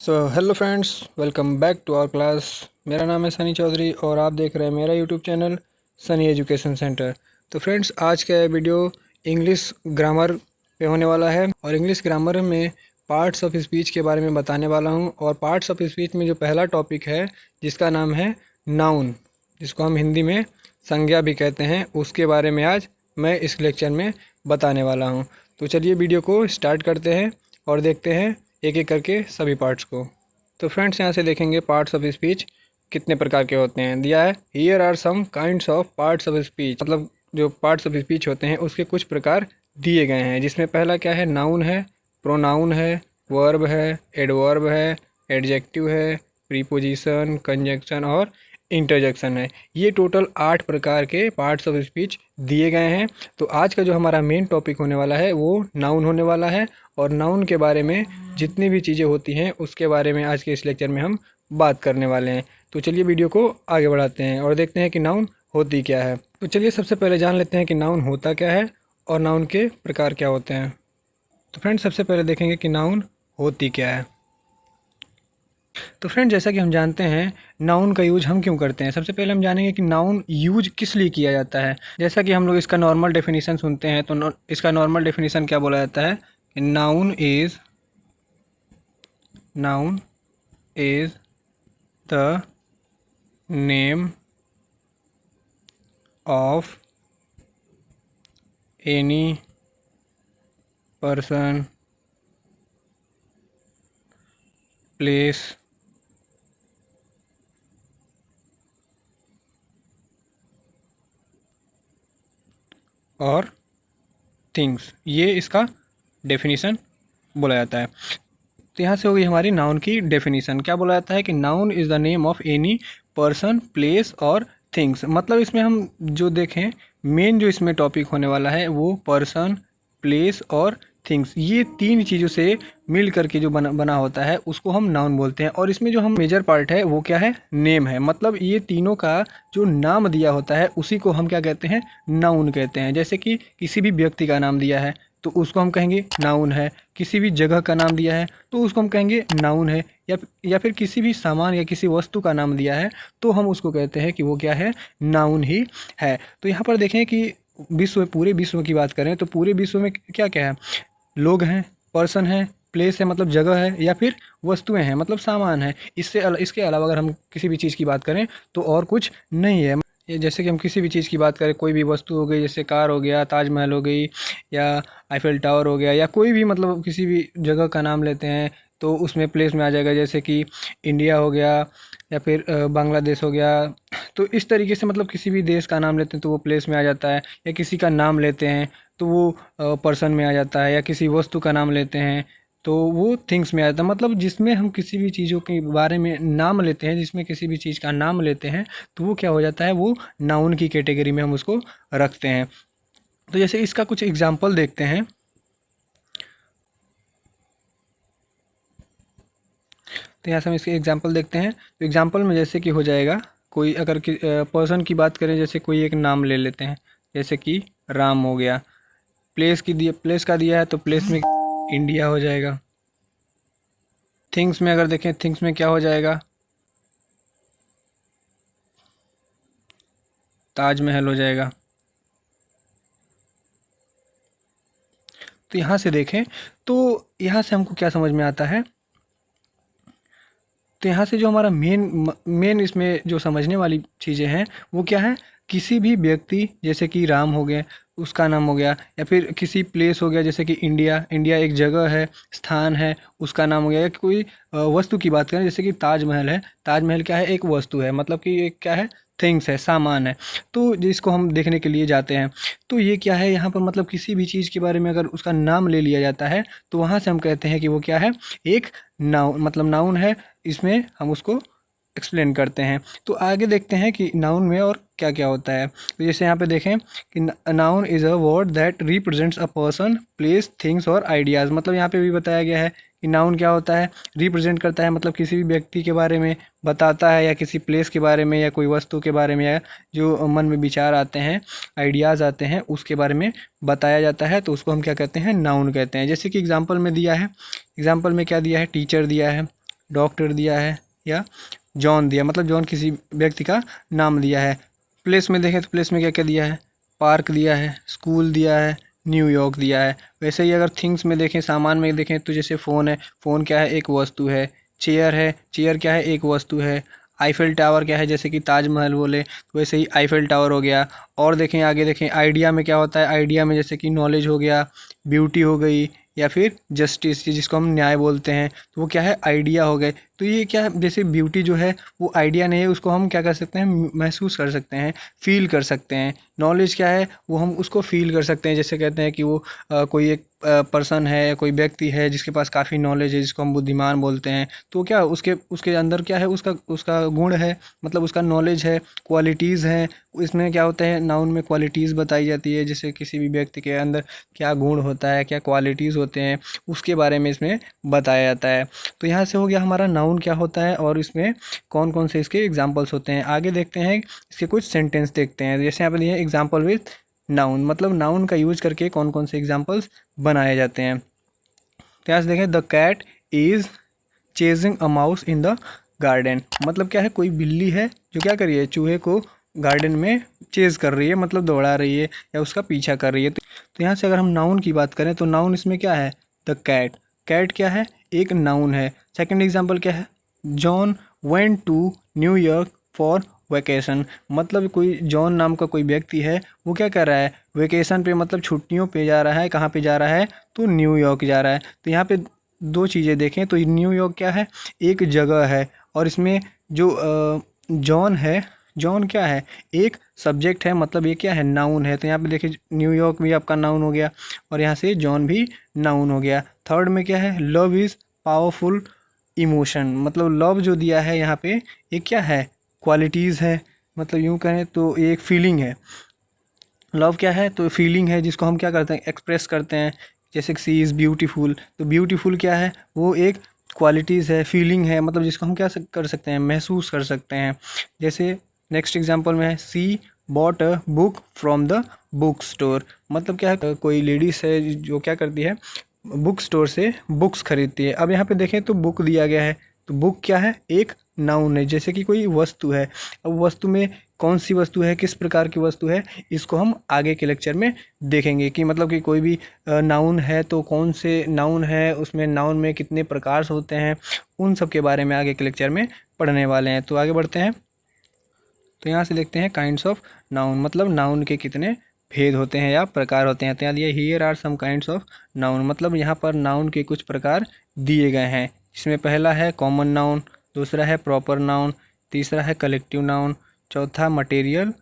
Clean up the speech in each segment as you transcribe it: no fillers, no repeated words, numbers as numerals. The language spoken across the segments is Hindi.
Hello friends, welcome back to our class. मेरा नाम है सनी चौधरी और आप देख रहे हैं मेरा YouTube channel Sunny education centre. तो फ्रेंड्स, आज का वीडियो इंग्लिश ग्रामर पे होने वाला है और इंग्लिश ग्रामर में पार्ट्स ऑफ स्पीच के बारे में बताने वाला हूं। और पार्ट्स ऑफ स्पीच में जो पहला टॉपिक है जिसका नाम है नाउन, जिसको हम हिंदी में संज्ञा भी कहते हैं, उसके बारे में आज मैं इस लेक्चर में बताने वाला हूँ। तो चलिए वीडियो को स्टार्ट करते हैं और देखते हैं एक एक करके सभी पार्ट्स को। तो फ्रेंड्स, यहाँ से देखेंगे पार्ट्स ऑफ स्पीच कितने प्रकार के होते हैं। दिया है here are some kinds of parts of speech, मतलब जो पार्ट्स ऑफ स्पीच होते हैं उसके कुछ प्रकार दिए गए हैं। जिसमें पहला क्या है, नाउन है, प्रोनाउन है, वर्ब है, एडवर्ब है, एडजेक्टिव है, प्रीपोजिशन, कंजंक्शन और इंटरजेक्शन है। ये टोटल 8 प्रकार के पार्ट्स ऑफ स्पीच दिए गए हैं। तो आज का जो हमारा मेन टॉपिक होने वाला है वो नाउन होने वाला है और नाउन के बारे में जितनी भी चीज़ें होती हैं उसके बारे में आज के इस लेक्चर में हम बात करने वाले हैं। तो चलिए वीडियो को आगे बढ़ाते हैं और देखते हैं कि नाउन होती क्या है। तो चलिए सबसे पहले जान लेते हैं कि नाउन होता क्या है और नाउन के प्रकार क्या होते हैं। तो फ्रेंड्स, सबसे पहले देखेंगे कि नाउन होती क्या है। तो फ्रेंड, जैसा कि हम जानते हैं नाउन का यूज हम क्यों करते हैं। सबसे पहले हम जानेंगे कि नाउन यूज किस लिए किया जाता है। जैसा कि हम लोग इसका नॉर्मल डेफिनेशन सुनते हैं तो इसका नॉर्मल डेफिनेशन क्या बोला जाता है, noun is the name of any person, place, और थिंग्स। ये इसका डेफिनेशन बोला जाता है। तो यहाँ से हो गई हमारी नाउन की डेफिनेशन। क्या बोला जाता है कि noun is the name of any person, place और थिंग्स। मतलब इसमें हम जो देखें मेन जो इसमें टॉपिक होने वाला है वो पर्सन, प्लेस और थिंग्स, ये 3 चीज़ों से मिल करके जो बना होता है उसको हम नाउन बोलते हैं। और इसमें जो हम मेजर पार्ट है वो क्या है, नेम है। मतलब ये तीनों का जो नाम दिया होता है उसी को हम क्या कहते हैं, नाउन कहते हैं। जैसे कि किसी भी व्यक्ति का नाम दिया है तो उसको हम कहेंगे नाउन है। किसी भी जगह का नाम दिया है तो उसको हम कहेंगे नाउन है। या फिर किसी भी सामान या किसी वस्तु का नाम दिया है तो हम उसको कहते हैं कि वो क्या है, नाउन ही है। तो यहाँ पर देखें कि पूरे विश्व की बात करें तो पूरे विश्व में क्या क्या है, लोग हैं, पर्सन है, प्लेस है मतलब जगह है, या फिर वस्तुएं हैं मतलब सामान है। इसके अलावा अगर हम किसी भी चीज़ की बात करें तो और कुछ नहीं है। ये जैसे कि हम किसी भी चीज़ की बात करें, कोई भी वस्तु हो गई, जैसे कार हो गया, ताजमहल हो गई, या आईफेल टावर हो गया, या कोई भी मतलब किसी भी जगह का नाम लेते हैं तो उसमें प्लेस में आ जाएगा। जैसे कि इंडिया हो गया या फिर बांग्लादेश हो गया। तो इस तरीके से मतलब किसी भी देश का नाम लेते हैं तो वो प्लेस में आ जाता है। या किसी का नाम लेते हैं तो वो पर्सन में आ जाता है। या किसी वस्तु का नाम लेते हैं तो वो थिंग्स में आ जाता है। मतलब जिसमें हम किसी भी चीज़ों के बारे में नाम लेते हैं, जिसमें किसी भी चीज़ का नाम लेते हैं तो वो क्या हो जाता है, वो नाउन की कैटेगरी में हम उसको रखते हैं। तो जैसे इसका कुछ एग्जाम्पल देखते हैं। तो यहाँ से हम इसके एग्जाम्पल देखते हैं। तो एग्जाम्पल में जैसे कि हो जाएगा, कोई अगर पर्सन की बात करें, जैसे कोई एक नाम ले लेते हैं, जैसे कि राम हो गया। प्लेस का दिया है तो प्लेस में इंडिया हो जाएगा। थिंग्स में अगर देखें, थिंग्स में क्या हो जाएगा, ताजमहल हो जाएगा। तो यहाँ से देखें तो यहाँ से हमको क्या समझ में आता है, तो यहाँ से जो हमारा मेन इसमें जो समझने वाली चीज़ें हैं वो क्या है, किसी भी व्यक्ति जैसे कि राम हो गया उसका नाम हो गया, या फिर किसी प्लेस हो गया जैसे कि इंडिया एक जगह है, स्थान है, उसका नाम हो गया। या कोई वस्तु की बात करें जैसे कि ताजमहल है, ताजमहल क्या है, एक वस्तु है, मतलब कि एक क्या है, थिंग्स है, सामान है। तो जिसको हम देखने के लिए जाते हैं तो ये क्या है, यहाँ पर मतलब किसी भी चीज़ के बारे में अगर उसका नाम ले लिया जाता है तो वहाँ से हम कहते हैं कि वो क्या है, एक नाउन, मतलब नाउन है। इसमें हम उसको एक्सप्लेन करते हैं। तो आगे देखते हैं कि नाउन में और क्या क्या होता है। तो जैसे यहाँ पे देखें कि noun is a word that represents a person, place, things और आइडियाज़। मतलब यहाँ पे भी बताया गया है कि नाउन क्या होता है, रिप्रेजेंट करता है, मतलब किसी भी व्यक्ति के बारे में बताता है, या किसी प्लेस के बारे में, या कोई वस्तु के बारे में, या जो मन में विचार आते हैं, आइडियाज़ आते हैं, उसके बारे में बताया जाता है। तो उसको हम क्या कहते हैं, नाउन कहते हैं। जैसे कि एग्जाम्पल में दिया है, एग्जाम्पल में क्या दिया है, टीचर दिया है, डॉक्टर दिया है या जॉन दिया, मतलब जॉन किसी व्यक्ति का नाम दिया है। प्लेस में देखें तो प्लेस में क्या क्या दिया है, पार्क दिया है, स्कूल दिया है, न्यूयॉर्क दिया है। वैसे ही अगर थिंग्स में देखें, सामान में देखें तो जैसे फ़ोन है, फ़ोन क्या है, एक वस्तु है। चेयर है, चेयर क्या है, एक वस्तु है। आईफिल टावर क्या है, जैसे कि ताजमहल बोले तो वैसे ही आईफिल टावर हो गया। और देखें आगे देखें, आइडिया में क्या होता है, आइडिया में जैसे कि नॉलेज हो गया, ब्यूटी हो गई, या फिर जस्टिस जिसको हम न्याय बोलते हैं, तो वो क्या है, आइडिया हो गए। तो ये क्या है, जैसे ब्यूटी जो है वो आइडिया नहीं है, उसको हम क्या कर सकते हैं, महसूस कर सकते हैं, फील कर सकते हैं। नॉलेज क्या है, वो हम उसको फील कर सकते हैं, जैसे कहते हैं कि वो कोई एक पर्सन है, कोई व्यक्ति है जिसके पास काफ़ी नॉलेज है, जिसको हम बुद्धिमान बोलते हैं। तो क्या उसके उसके अंदर क्या है, उसका उसका गुण है, मतलब उसका नॉलेज है, क्वालिटीज़ हैं। इसमें क्या होता है, नाउन में क्वालिटीज़ बताई जाती है, जैसे किसी भी व्यक्ति के अंदर क्या गुण होता है, क्या क्वालिटीज़ होते हैं, उसके बारे में इसमें बताया जाता है। तो यहाँ से हो गया हमारा नाउन क्या होता है और इसमें कौन कौन से इसके एग्जाम्पल्स होते हैं। आगे देखते हैं, इसके कुछ सेंटेंस देखते हैं। जैसे यहाँ पर दिए एग्जाम्पल विथ नाउन, मतलब नाउन का यूज करके कौन कौन से एग्जाम्पल्स बनाए जाते हैं। तो यहाँ से देखें, the cat is chasing a mouse in the garden, मतलब क्या है, कोई बिल्ली है जो क्या कर रही है, चूहे को गार्डन में चेज कर रही है, मतलब दौड़ा रही है या उसका पीछा कर रही है। तो यहाँ से अगर हम नाउन की बात करें तो नाउन इसमें क्या है, द कैट। कैट क्या है, एक नाउन है। सेकंड एग्जांपल क्या है, John went to New York for vacation, मतलब कोई जॉन नाम का कोई व्यक्ति है, वो क्या कर रहा है, वेकेशन पे, मतलब छुट्टियों पे जा रहा है। कहाँ पे जा रहा है, तो न्यूयॉर्क जा रहा है। तो यहाँ पे दो चीज़ें देखें तो न्यूयॉर्क क्या है, एक जगह है, और इसमें जो जॉन है, जॉन क्या है, एक सब्जेक्ट है, मतलब ये क्या है, नाउन है। तो यहाँ पे देखिए न्यूयॉर्क भी आपका नाउन हो गया और यहाँ से जॉन भी नाउन हो गया। थर्ड में क्या है, लव इज़ पावरफुल इमोशन, मतलब लव जो दिया है यहाँ पे, ये क्या है, क्वालिटीज़ है, मतलब यूँ कहें तो ये एक फीलिंग है। लव क्या है, तो फीलिंग है जिसको हम क्या करते हैं, एक्सप्रेस करते हैं। जैसे सी इज़ ब्यूटीफुल, तो ब्यूटीफुल क्या है, वो एक क्वालिटीज़ है, फीलिंग है, मतलब जिसको हम क्या कर सकते हैं, महसूस कर सकते हैं। जैसे नेक्स्ट एग्जांपल में है, she bought a book from the book store, मतलब क्या है, कोई लेडीज़ है जो क्या करती है, बुक स्टोर से बुक्स खरीदती है। अब यहाँ पे देखें तो बुक दिया गया है, तो बुक क्या है, एक नाउन है, जैसे कि कोई वस्तु है। अब वस्तु में कौन सी वस्तु है, किस प्रकार की वस्तु है, इसको हम आगे के लेक्चर में देखेंगे कि मतलब कि कोई भी नाउन है तो कौन से नाउन है, उसमें नाउन में कितने प्रकार होते हैं, उन सब के बारे में आगे के लेक्चर में पढ़ने वाले हैं। तो आगे बढ़ते हैं। तो यहाँ से देखते हैं काइंड्स ऑफ नाउन, मतलब नाउन के कितने भेद होते हैं या प्रकार होते हैं। तो यहाँ दिए here are some kinds of noun, मतलब यहाँ पर नाउन के कुछ प्रकार दिए गए हैं। इसमें पहला है कॉमन नाउन, दूसरा है प्रॉपर नाउन, तीसरा है कलेक्टिव नाउन, चौथा मटेरियल,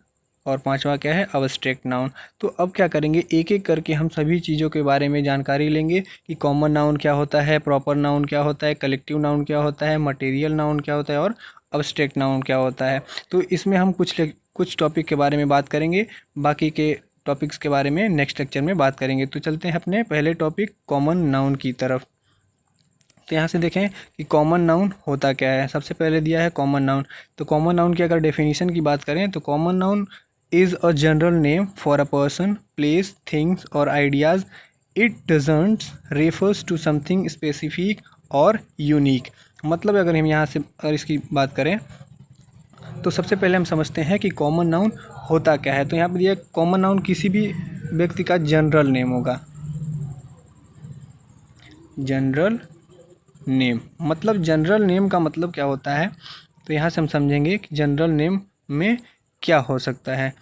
और पांचवा क्या है, अब्स्ट्रैक्ट नाउन। तो अब क्या करेंगे, एक एक करके हम सभी चीज़ों के बारे में जानकारी लेंगे कि कॉमन नाउन क्या होता है, प्रॉपर नाउन क्या होता है, कलेक्टिव नाउन क्या होता है, मटेरियल नाउन क्या होता है और अब्स्ट्रैक्ट नाउन क्या होता है। तो इसमें हम कुछ टॉपिक के बारे में बात करेंगे, बाकी के टॉपिक्स के बारे में नेक्स्ट लेक्चर में बात करेंगे। तो चलते हैं अपने पहले टॉपिक कॉमन नाउन की तरफ। तो यहाँ से देखें कि कॉमन नाउन होता क्या है। सबसे पहले दिया है कॉमन नाउन। तो कॉमन नाउन की अगर डेफिनेशन की बात करें तो common noun is a general name for a person, place, things और ideas. It doesn't refers to something specific और यूनिक। मतलब अगर हम यहाँ से अगर इसकी बात करें तो सबसे पहले हम समझते हैं कि कॉमन नाउन होता क्या है। तो यहाँ पर दिया कॉमन नाउन किसी भी व्यक्ति का जनरल नेम होगा। जनरल नेम, मतलब जनरल नेम का मतलब क्या होता है, तो यहाँ से हम समझेंगे कि जनरल नेम में क्या हो सकता है।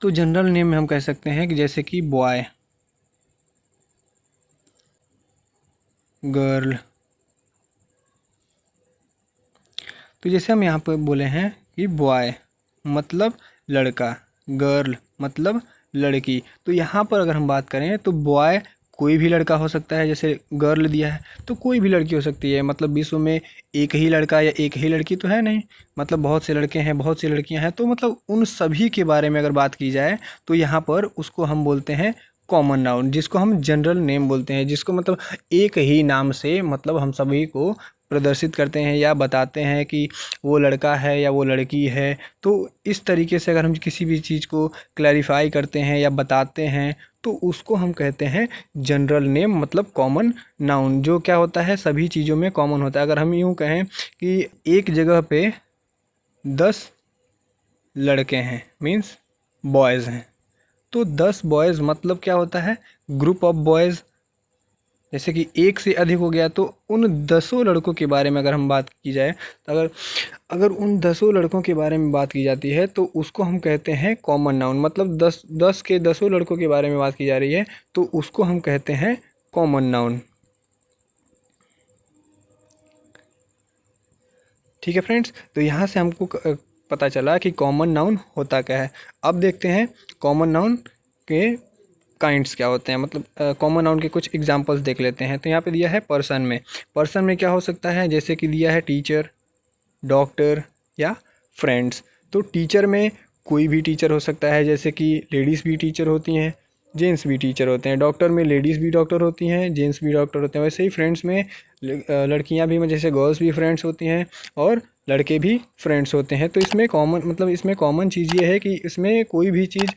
तो जनरल नेम में हम कह सकते हैं कि जैसे कि बॉय, गर्ल। तो जैसे हम यहाँ पर बोले हैं कि बॉय मतलब लड़का, गर्ल मतलब लड़की। तो यहाँ पर अगर हम बात करें तो बॉय कोई भी लड़का हो सकता है, जैसे गर्ल दिया है तो कोई भी लड़की हो सकती है। मतलब विश्व में एक ही लड़का या एक ही लड़की तो है नहीं, मतलब बहुत से लड़के हैं, बहुत सी लड़कियां हैं। तो मतलब उन सभी के बारे में अगर बात की जाए तो यहाँ पर उसको हम बोलते हैं कॉमन नाउन, जिसको हम जनरल नेम बोलते हैं, जिसको मतलब एक ही नाम से मतलब हम सभी को प्रदर्शित करते हैं या बताते हैं कि वो लड़का है या वो लड़की है। तो इस तरीके से अगर हम किसी भी चीज़ को क्लैरिफाई करते हैं या बताते हैं तो उसको हम कहते हैं जनरल नेम, मतलब कॉमन नाउन, जो क्या होता है सभी चीज़ों में कॉमन होता है। अगर हम यूँ कहें कि एक जगह पे 10 लड़के हैं, मीन्स बॉयज़ हैं, तो 10 बॉयज़ मतलब क्या होता है, ग्रुप ऑफ बॉयज़। जैसे कि एक से अधिक हो गया तो उन 10 लड़कों के बारे में अगर हम बात की जाए, तो अगर अगर उन 10 लड़कों के बारे में बात की जाती है तो उसको हम कहते हैं कॉमन नाउन। मतलब 10 के 10 लड़कों के बारे में बात की जा रही है तो उसको हम कहते हैं कॉमन नाउन। ठीक है फ्रेंड्स, तो यहाँ से हमको पता चला कि कॉमन नाउन होता क्या है। अब देखते हैं कॉमन नाउन के काइंड्स क्या होते हैं, मतलब कॉमन नाउन के कुछ एग्जांपल्स देख लेते हैं। तो यहाँ पे दिया है पर्सन में क्या हो सकता है, जैसे कि दिया है टीचर, डॉक्टर या फ्रेंड्स। तो टीचर में कोई भी टीचर हो सकता है, जैसे कि लेडीज़ भी टीचर होती हैं, जेंट्स भी टीचर होते हैं। डॉक्टर में लेडीज़ भी डॉक्टर होती हैं, जेंट्स भी डॉक्टर होते हैं। वैसे ही फ्रेंड्स में लड़कियां भी, जैसे गर्ल्स भी फ्रेंड्स होती हैं और लड़के भी फ्रेंड्स होते हैं। तो इसमें कॉमन, मतलब इसमें कॉमन चीज़ ये है कि इसमें कोई भी चीज़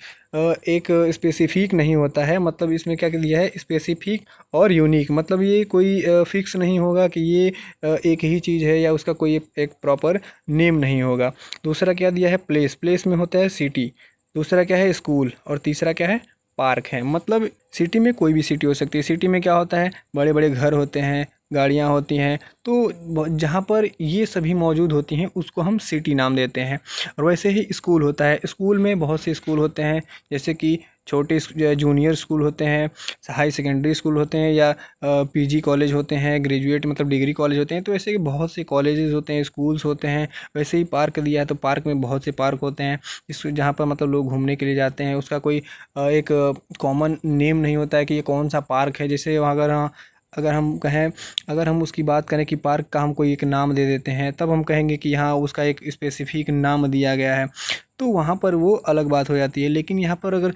एक स्पेसिफिक नहीं होता है। मतलब इसमें क्या दिया है, स्पेसिफिक और यूनिक, मतलब ये कोई फिक्स नहीं होगा कि ये एक ही चीज़ है या उसका कोई एक प्रॉपर नेम नहीं होगा। दूसरा क्या दिया है, प्लेस में होता है सिटी। दूसरा क्या है, स्कूल। और तीसरा क्या है, पार्क है। मतलब सिटी में कोई भी सिटी हो सकती है। सिटी में क्या होता है, बड़े बड़े घर होते हैं, गाड़ियाँ होती हैं, तो जहाँ पर ये सभी मौजूद होती हैं उसको हम सिटी नाम देते हैं। और वैसे ही स्कूल होता है, स्कूल में बहुत से स्कूल होते हैं, जैसे कि छोटे जूनियर स्कूल होते हैं, हाई सेकेंडरी स्कूल होते हैं, या पीजी कॉलेज होते हैं, ग्रेजुएट मतलब डिग्री कॉलेज होते हैं। तो ऐसे बहुत से कॉलेजेस होते हैं, स्कूल्स होते हैं। वैसे ही पार्क दिया है, तो पार्क में बहुत से पार्क होते हैं इस जहाँ पर मतलब लोग घूमने के लिए जाते हैं। उसका कोई एक कॉमन नेम नहीं होता है कि ये कौन सा पार्क है। जैसे अगर हम कहें, अगर हम उसकी बात करें कि पार्क का हम कोई एक नाम दे देते हैं, तब हम कहेंगे कि हाँ उसका एक स्पेसिफिक नाम दिया गया है, तो वहाँ पर वो अलग बात हो जाती है। लेकिन यहाँ पर अगर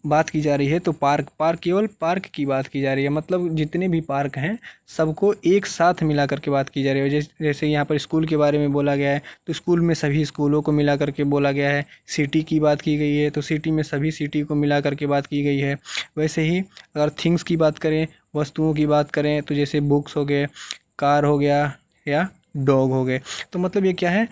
बात की जा रही है तो पार्क केवल पार्क की बात की जा रही है। मतलब जितने भी पार्क हैं सबको एक साथ मिला करके बात की जा रही है। जैसे यहाँ पर स्कूल के बारे में बोला गया है तो स्कूल में सभी स्कूलों को मिला करके बोला गया है। सिटी की बात की गई है तो सिटी में सभी सिटी को मिला करके बात की गई है। वैसे ही अगर थिंग्स की बात करें, वस्तुओं की बात करें, तो जैसे बुक्स हो गए, कार हो गया या डॉग हो गए। तो मतलब ये क्या है,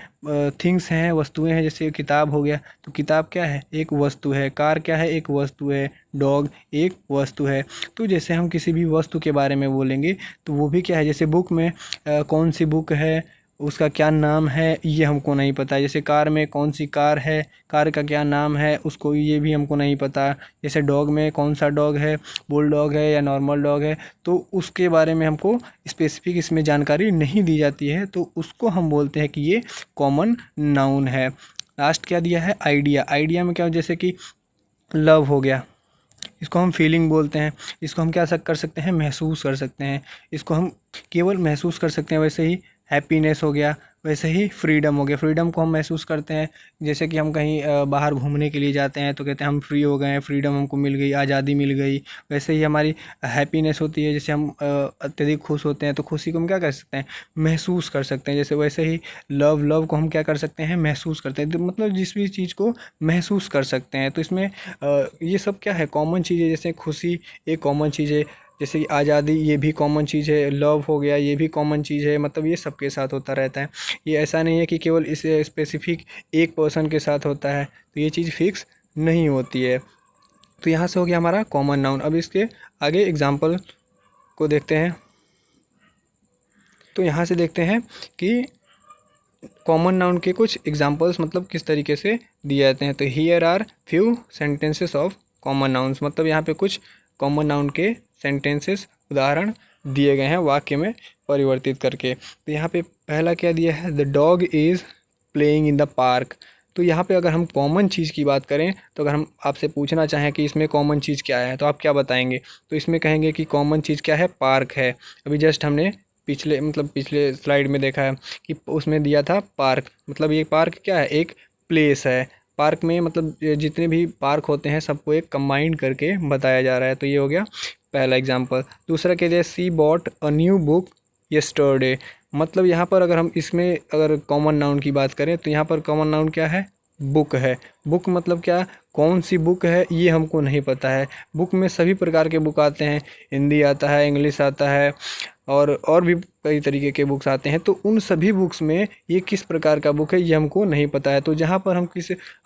थिंग्स हैं, वस्तुएं हैं। जैसे किताब हो गया तो किताब क्या है, एक वस्तु है। कार क्या है, एक वस्तु है। डॉग एक वस्तु है। तो जैसे हम किसी भी वस्तु के बारे में बोलेंगे तो वो भी क्या है, जैसे बुक में कौन सी बुक है, उसका क्या नाम है, ये हमको नहीं पता। जैसे कार में कौन सी कार है, कार का क्या नाम है, उसको ये भी हमको नहीं पता। जैसे डॉग में कौन सा डॉग है, बुल डॉग है या नॉर्मल डॉग है, तो उसके बारे में हमको स्पेसिफिक इसमें जानकारी नहीं दी जाती है। तो उसको हम बोलते हैं कि ये कॉमन नाउन है। लास्ट क्या दिया है, आइडिया में क्या, जैसे कि लव हो गया, इसको हम फीलिंग बोलते हैं। इसको हम क्या कर सकते हैं, महसूस कर सकते हैं। इसको हम केवल महसूस कर सकते हैं। वैसे ही हैप्पीनेस हो गया, वैसे ही फ्रीडम हो गया। फ्रीडम को हम महसूस करते हैं, जैसे कि हम कहीं बाहर घूमने के लिए जाते हैं तो कहते हैं हम फ्री हो गए हैं, फ्रीडम हमको मिल गई, आज़ादी मिल गई। वैसे ही हमारी हैप्पीनेस होती है, जैसे हम अत्यधिक खुश होते हैं तो खुशी को हम क्या कर सकते हैं, महसूस कर सकते हैं। जैसे वैसे ही लव को हम क्या कर सकते हैं, महसूस करते हैं। तो मतलब जिस भी चीज़ को महसूस कर सकते हैं। तो इसमें ये सब क्या है, कॉमन चीज़ है। जैसे खुशी एक कॉमन चीज़ है, जैसे कि आज़ादी ये भी कॉमन चीज़ है, लव हो गया ये भी कॉमन चीज़ है। मतलब ये सबके साथ होता रहता है। ये ऐसा नहीं है कि केवल इस स्पेसिफिक एक पर्सन के साथ होता है, तो ये चीज़ फिक्स नहीं होती है। तो यहाँ से हो गया हमारा कॉमन नाउन। अब इसके आगे एग्जाम्पल को देखते हैं। तो यहाँ से देखते हैं कि कॉमन नाउन के कुछ एग्जाम्पल्स मतलब किस तरीके से दिए जाते हैं। तो here are few sentences of common nouns, मतलब यहाँ पे कुछ कॉमन नाउन के सेंटेंसेस उदाहरण दिए गए हैं वाक्य में परिवर्तित करके। तो यहाँ पे पहला क्या दिया है, the dog is playing in the park. तो यहाँ पे अगर हम कॉमन चीज़ की बात करें, तो अगर हम आपसे पूछना चाहें कि इसमें कॉमन चीज़ क्या है, तो आप क्या बताएंगे। तो इसमें कहेंगे कि कॉमन चीज़ क्या है, पार्क है। अभी जस्ट हमने पिछले स्लाइड में देखा है कि उसमें दिया था पार्क। मतलब ये पार्क क्या है, एक प्लेस है। पार्क में मतलब जितने भी पार्क होते हैं सबको एक कंबाइंड करके बताया जा रहा है। तो ये हो गया पहला एग्जांपल। दूसरा क्या है, she bought a new book yesterday. मतलब यहाँ पर अगर हम इसमें अगर कॉमन नाउन की बात करें तो यहाँ पर कॉमन नाउन क्या है, बुक है। बुक मतलब क्या, कौन सी बुक है ये हमको नहीं पता है। बुक में सभी प्रकार के बुक आते हैं, हिंदी आता है, इंग्लिश आता है, और भी कई तरीके के बुक्स आते हैं। तो उन सभी बुक्स में ये किस प्रकार का बुक है ये हमको नहीं पता है। तो जहाँ पर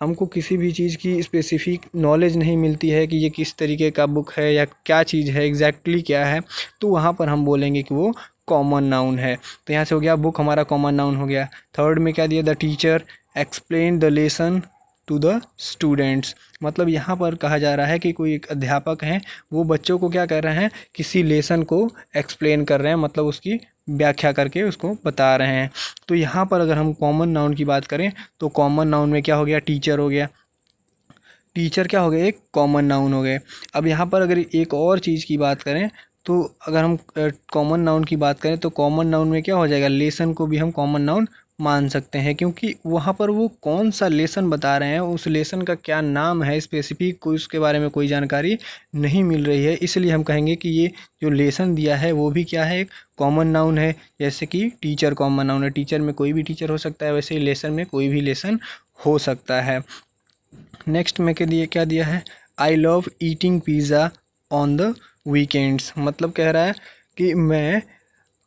हमको किसी भी चीज़ की स्पेसिफिक नॉलेज नहीं मिलती है कि ये किस तरीके का बुक है या क्या चीज़ है, एग्जैक्टली क्या है, तो वहाँ पर हम बोलेंगे कि वो कॉमन नाउन है। तो यहाँ से हो गया बुक, हमारा कॉमन नाउन हो गया। थर्ड में क्या दिया, the teacher explain the lesson to the students. मतलब यहाँ पर कहा जा रहा है कि कोई एक अध्यापक हैं, वो बच्चों को क्या कर रहे हैं, किसी लेसन को एक्सप्लेन कर रहे हैं, मतलब उसकी व्याख्या करके उसको बता रहे हैं। तो यहाँ पर अगर हम कॉमन नाउन की बात करें तो कॉमन नाउन में क्या हो गया, टीचर हो गया। टीचर क्या हो गया, एक कॉमन नाउन हो गए। अब यहाँ पर अगर एक और चीज़ की बात करें तो अगर हम कॉमन नाउन की बात करें तो कॉमन नाउन में क्या हो जाएगा, लेसन को भी हम कॉमन नाउन मान सकते हैं, क्योंकि वहाँ पर वो कौन सा लेसन बता रहे हैं, उस लेसन का क्या नाम है स्पेसिफिक, कोई उसके बारे में कोई जानकारी नहीं मिल रही है, इसलिए हम कहेंगे कि ये जो लेसन दिया है वो भी क्या है, एक कॉमन नाउन है। जैसे कि टीचर कॉमन नाउन है, टीचर में कोई भी टीचर हो सकता है, वैसे ही लेसन में कोई भी लेसन हो सकता है। नेक्स्ट में क्या दिया है, I love eating pizza on the weekends. मतलब कह रहा है कि मैं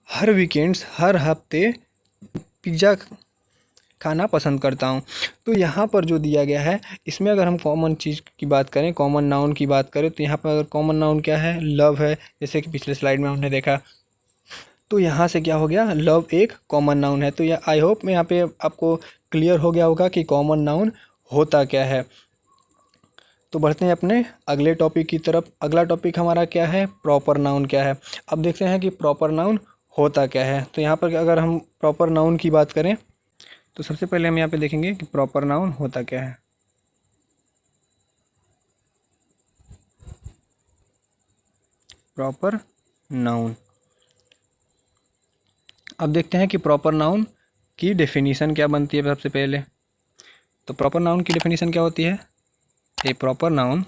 हर वीकेंड्स, हर हफ्ते पिज़्ज़ा खाना पसंद करता हूँ। तो यहाँ पर जो दिया गया है इसमें अगर हम कॉमन चीज़ की बात करें, कॉमन नाउन की बात करें, तो यहाँ पर अगर कॉमन नाउन क्या है, लव है, जैसे कि पिछले स्लाइड में हमने देखा। तो यहाँ से क्या हो गया, लव एक कॉमन नाउन है। तो यह आई होप में यहाँ पे आपको क्लियर हो गया होगा कि कॉमन नाउन होता क्या है। तो बढ़ते हैं अपने अगले टॉपिक की तरफ। अगला टॉपिक हमारा क्या है, प्रॉपर नाउन क्या है। अब देखते हैं कि प्रॉपर नाउन होता क्या है। तो यहाँ पर अगर हम प्रॉपर नाउन की बात करें तो सबसे पहले हम यहाँ पे देखेंगे कि प्रॉपर नाउन होता क्या है। प्रॉपर नाउन, अब देखते हैं कि प्रॉपर नाउन की डेफिनीशन क्या बनती है। सबसे पहले तो प्रॉपर नाउन की डेफिनीशन क्या होती है, a proper noun,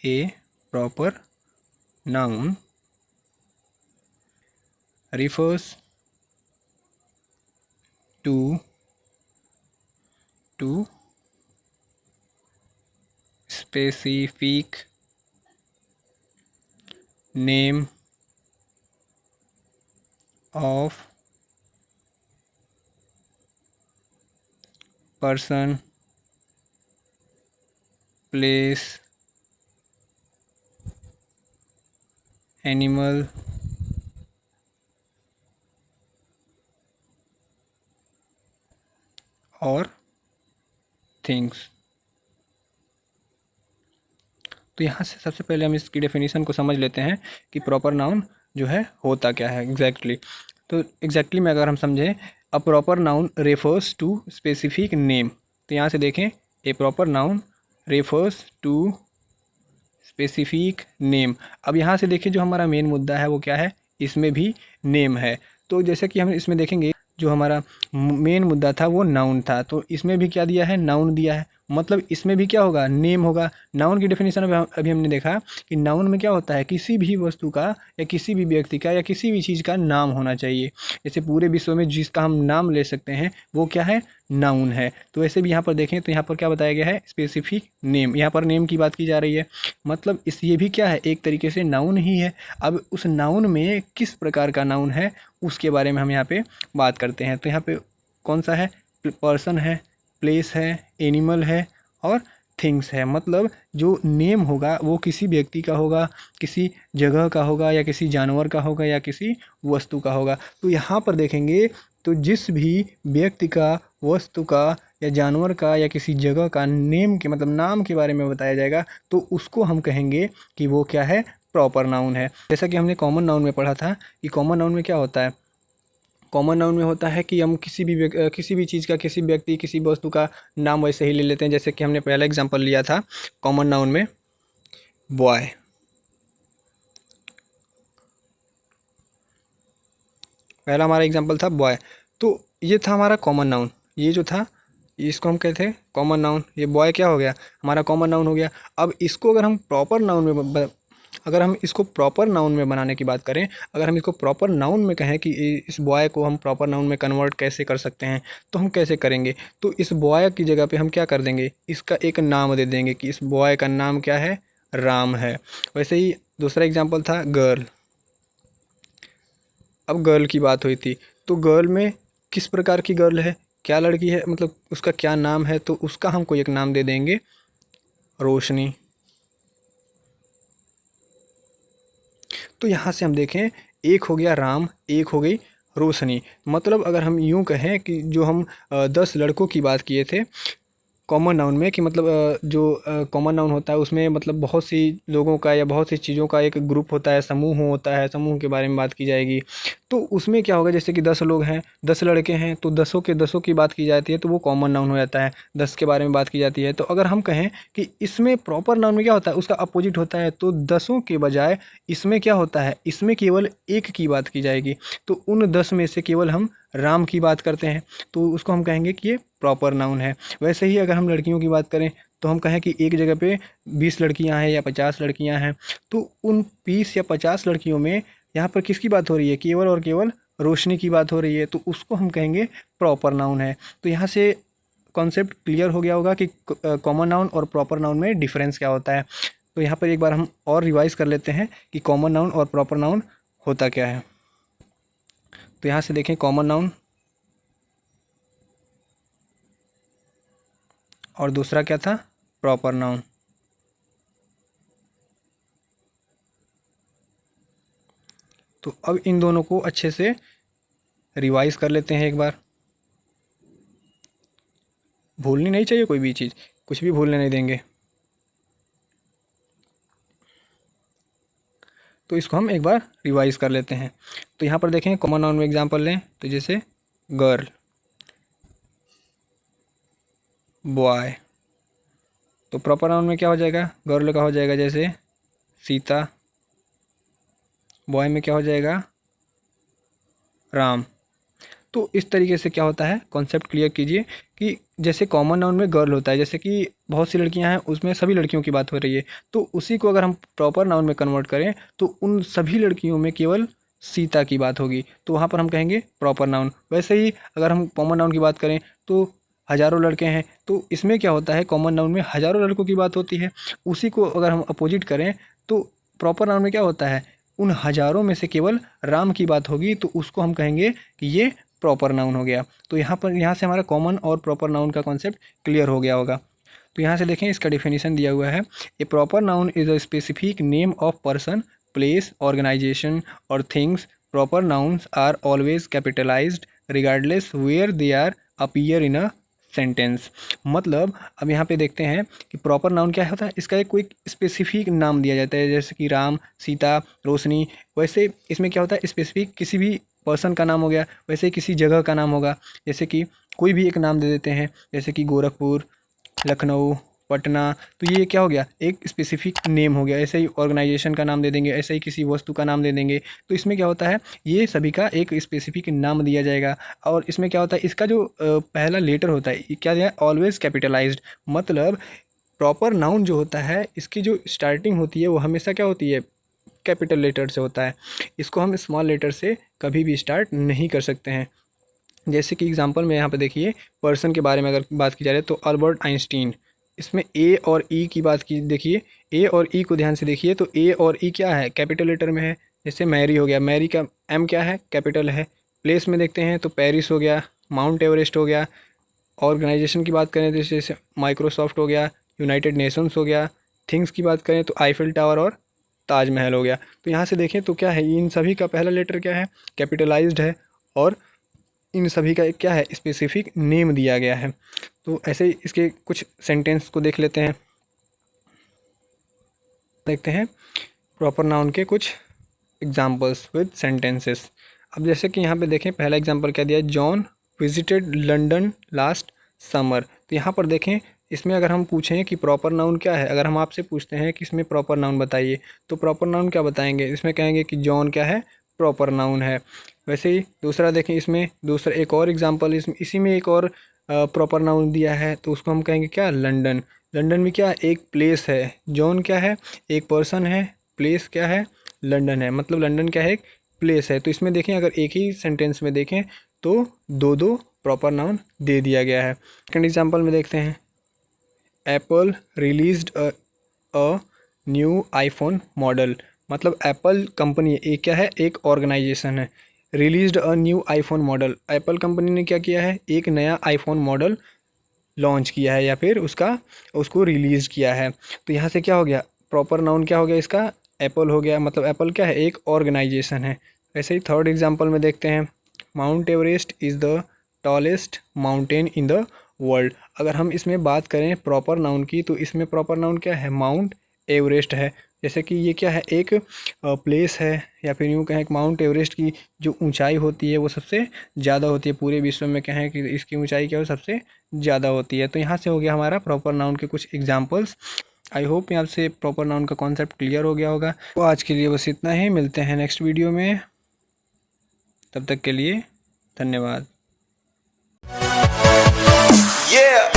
a proper noun refers to specific name of person, place, animal, और थिंग्स। तो यहाँ से सबसे पहले हम इसकी डेफिनेशन को समझ लेते हैं कि प्रॉपर नाउन जो है होता क्या है एग्जैक्टली। तो एग्जैक्टली में अगर हम समझें, a proper noun refers to specific name. तो यहाँ से देखें, a proper noun refers to specific name. अब यहाँ से देखिए जो हमारा मेन मुद्दा है वो क्या है, इसमें भी नेम है। तो जैसे कि हम इसमें देखेंगे जो हमारा मेन मुद्दा था वो नाउन था, तो इसमें भी क्या दिया है, नाउन दिया है। मतलब इसमें भी क्या होगा, नेम होगा। नाउन की डेफिनेशन अभी हमने देखा कि नाउन में क्या होता है, किसी भी वस्तु का या किसी भी व्यक्ति का या किसी भी चीज़ का नाम होना चाहिए। जैसे पूरे विश्व में जिसका हम नाम ले सकते हैं वो क्या है, नाउन है। तो ऐसे भी यहाँ पर देखें तो यहाँ पर क्या बताया गया है, स्पेसिफिक नेम। यहाँ पर नेम की बात की जा रही है, मतलब ये भी क्या है, एक तरीके से नाउन ही है। अब उस नाउन में किस प्रकार का नाउन है उसके बारे में हम यहाँ पे बात करते हैं। तो यहाँ पे कौन सा है, पर्सन है, प्लेस है, एनिमल है और थिंग्स है। मतलब जो नेम होगा वो किसी व्यक्ति का होगा, किसी जगह का होगा, या किसी जानवर का होगा, या किसी वस्तु का होगा। तो यहाँ पर देखेंगे तो जिस भी व्यक्ति का, वस्तु का या जानवर का या किसी जगह का नेम के मतलब नाम के बारे में बताया जाएगा तो उसको हम कहेंगे कि वो क्या है, प्रॉपर नाउन है। जैसा कि हमने कॉमन नाउन में पढ़ा था कि कॉमन नाउन में क्या होता है, कॉमन नाउन में होता है कि हम किसी भी चीज़ का, किसी व्यक्ति, किसी वस्तु का नाम वैसे ही ले लेते हैं। जैसे कि हमने पहला एग्जांपल लिया था कॉमन नाउन में, बॉय। पहला हमारा एग्जांपल था बॉय, तो ये था हमारा कॉमन नाउन। ये जो था इसको हम कहते हैं कॉमन नाउन। ये बॉय क्या हो गया, हमारा कॉमन नाउन हो गया। अब इसको अगर हम प्रॉपर नाउन में अगर हम इसको प्रॉपर नाउन में बनाने की बात करें, अगर हम इसको प्रॉपर नाउन में कहें कि इस बॉय को हम प्रॉपर नाउन में कन्वर्ट कैसे कर सकते हैं, तो हम कैसे करेंगे, तो इस बॉय की जगह पे हम क्या कर देंगे, इसका एक नाम दे देंगे कि इस बॉय का नाम क्या है, राम है। वैसे ही दूसरा एग्जाम्पल था गर्ल। अब गर्ल की बात हुई थी, तो गर्ल में किस प्रकार की गर्ल है, क्या लड़की है, मतलब उसका क्या नाम है, तो उसका हम कोई एक नाम दे देंगे, रोशनी। तो यहाँ से हम देखें, एक हो गया राम, एक हो गई रोशनी। मतलब अगर हम यूँ कहें कि जो हम 10 लड़कों की बात किए थे कॉमन नाउन में, कि मतलब जो कॉमन नाउन होता है उसमें मतलब बहुत सी लोगों का या बहुत सी चीज़ों का एक ग्रुप होता है, समूह होता है, समूह के बारे में बात की जाएगी। तो उसमें क्या होगा, जैसे कि 10 लोग हैं, 10 लड़के हैं, तो दसों के दसों की बात की जाती है तो वो कॉमन नाउन हो जाता है, 10 के बारे में बात की जाती है। तो अगर हम कहें कि इसमें प्रॉपर नाउन में क्या होता है, उसका अपोजिट होता है, तो दसों के बजाय इसमें क्या होता है, इसमें केवल एक की बात की जाएगी। तो उन 10 में से केवल हम राम की बात करते हैं, तो उसको हम कहेंगे कि ये प्रॉपर नाउन है। वैसे ही अगर हम लड़कियों की बात करें, तो हम कहें कि एक जगह पे 20 लड़कियां हैं या 50 लड़कियां हैं, तो उन 20 या 50 लड़कियों में यहाँ पर किसकी बात हो रही है, केवल और केवल रोशनी की बात हो रही है, तो उसको हम कहेंगे प्रॉपर नाउन है। तो यहाँ से कॉन्सेप्ट क्लियर हो गया होगा कि कॉमन नाउन और प्रॉपर नाउन में डिफरेंस क्या होता है। तो यहाँ पर एक बार हम और रिवाइज कर लेते हैं कि कॉमन नाउन और प्रॉपर नाउन होता क्या है। तो यहाँ से देखें, कॉमन नाउन और दूसरा क्या था, प्रॉपर नाउन। तो अब इन दोनों को अच्छे से रिवाइज कर लेते हैं एक बार। भूलनी नहीं चाहिए कोई भी चीज़, कुछ भी भूलने नहीं देंगे। तो इसको हम एक बार रिवाइज कर लेते हैं। तो यहाँ पर देखें, कॉमन नाउन में एग्जांपल लें तो जैसे गर्ल, बॉय। तो प्रॉपर नाउन में क्या हो जाएगा, गर्ल का हो जाएगा जैसे सीता, बॉय में क्या हो जाएगा, राम। तो इस तरीके से क्या होता है, कॉन्सेप्ट क्लियर कीजिए कि जैसे कॉमन नाउन में गर्ल होता है, जैसे कि बहुत सी लड़कियां हैं उसमें सभी लड़कियों की बात हो रही है, तो उसी को अगर हम प्रॉपर नाउन में कन्वर्ट करें तो उन सभी लड़कियों में केवल सीता की बात होगी, तो वहाँ पर हम कहेंगे प्रॉपर नाउन। वैसे ही अगर हम कॉमन नाउन की बात करें तो हज़ारों लड़के हैं, तो इसमें क्या होता है, कॉमन नाउन में हज़ारों लड़कों की बात होती है। उसी को अगर हम अपोजिट करें तो प्रॉपर नाउन में क्या होता है, उन हज़ारों में से केवल राम की बात होगी, तो उसको हम कहेंगे कि ये प्रॉपर नाउन हो गया। तो यहाँ से हमारा कॉमन और प्रॉपर नाउन का कॉन्सेप्ट क्लियर हो गया होगा। तो यहाँ से देखें, इसका डेफिनेशन दिया हुआ है, a proper noun is a specific name of person, place, organization और things. Proper nouns are always capitalized regardless where they are appear in a sentence. मतलब अब यहाँ पे देखते हैं कि प्रॉपर नाउन क्या होता है, इसका एक कोई स्पेसिफिक नाम दिया जाता है, जैसे कि राम, सीता, रोशनी। वैसे इसमें क्या होता है, स्पेसिफिक किसी भी पर्सन का नाम हो गया, वैसे किसी जगह का नाम होगा, जैसे कि कोई भी एक नाम दे देते हैं, जैसे कि गोरखपुर, लखनऊ, पटना। तो ये क्या हो गया, एक स्पेसिफिक नेम हो गया। ऐसे ही ऑर्गेनाइजेशन का नाम दे देंगे, ऐसे ही किसी वस्तु का नाम दे देंगे। तो इसमें क्या होता है, ये सभी का एक स्पेसिफिक नाम दिया जाएगा। और इसमें क्या होता है, इसका जो पहला लेटर होता है, ये क्या दिया, ऑलवेज कैपिटलाइज्ड। मतलब प्रॉपर नाउन जो होता है, इसकी जो स्टार्टिंग होती है वो हमेशा क्या होती है, कैपिटल लेटर से होता है। इसको हम स्मॉल लेटर से कभी भी स्टार्ट नहीं कर सकते हैं। जैसे कि एग्जांपल में यहाँ पे देखिए, पर्सन के बारे में अगर बात की जा रही है तो अल्बर्ट आइंस्टीन। इसमें ए और ई की बात की, देखिए ए और ई को ध्यान से देखिए, तो ए और ई क्या है, कैपिटल लेटर में है। जैसे मैरी हो गया, मैरी का एम क्या है, कैपिटल है। प्लेस में देखते हैं तो पेरिस हो गया, माउंट एवरेस्ट हो गया। ऑर्गेनाइजेशन की बात करें तो जैसे माइक्रोसॉफ्ट हो गया, यूनाइटेड नेशंस हो गया। थिंग्स की बात करें तो आईफिल टावर और ताजमहल हो गया। तो यहाँ से देखें तो क्या है, इन सभी का पहला लेटर क्या है, कैपिटलाइज्ड है, और इन सभी का एक क्या है, स्पेसिफिक नेम दिया गया है। तो ऐसे ही इसके कुछ सेंटेंस को देख लेते हैं, देखते हैं प्रॉपर नाउन के कुछ एग्जांपल्स विद सेंटेंसेस। अब जैसे कि यहाँ पे देखें, पहला एग्जांपल क्या दिया है, John visited London last summer. तो यहाँ पर देखें, इसमें अगर हम पूछें कि प्रॉपर नाउन क्या है, अगर हम आपसे पूछते हैं कि इसमें प्रॉपर नाउन बताइए, तो प्रॉपर नाउन क्या बताएंगे, इसमें कहेंगे कि जॉन क्या है, प्रॉपर नाउन है। वैसे ही दूसरा देखें, इसमें दूसरा एक और एग्जांपल, इसी में एक और प्रॉपर नाउन दिया है, तो उसको हम कहेंगे क्या, लंदन। लंदन में क्या, एक प्लेस है। जॉन क्या है, एक पर्सन है, प्लेस क्या है, लंदन है, मतलब लंदन क्या है, एक प्लेस है। तो इसमें देखें, अगर एक ही सेंटेंस में देखें तो दो दो प्रॉपर नाउन दे दिया गया है। सेकंड एग्जांपल में देखते हैं, Apple released a new iPhone model, मतलब एप्पल कंपनी एक क्या है, एक ऑर्गेनाइजेशन है। Released a new iPhone model, Apple company ने क्या किया है, एक नया आईफोन मॉडल लॉन्च किया है या फिर उसको रिलीज़ किया है। तो यहाँ से क्या हो गया, प्रॉपर नाउन क्या हो गया इसका, एप्पल हो गया, मतलब एप्पल क्या है, एक ऑर्गेनाइजेशन है। ऐसे ही थर्ड एग्जांपल में देखते हैं, mount Everest is the tallest mountain in the world. अगर हम इसमें बात करें प्रॉपर नाउन की, तो इसमें प्रॉपर नाउन क्या है, माउंट एवरेस्ट है। जैसे कि ये क्या है, एक प्लेस है, या फिर यूँ कहें कि माउंट एवरेस्ट की जो ऊंचाई होती है वो सबसे ज़्यादा होती है पूरे विश्व में, कहें कि इसकी ऊंचाई क्या हो, सबसे ज़्यादा होती है। तो यहाँ से हो गया हमारा प्रॉपर नाउन के कुछ एग्जांपल्स। आई होप यहाँ से प्रॉपर नाउन का कॉन्सेप्ट क्लियर हो गया होगा। तो आज के लिए बस इतना ही, मिलते हैं नेक्स्ट वीडियो में, तब तक के लिए धन्यवाद। Yeah.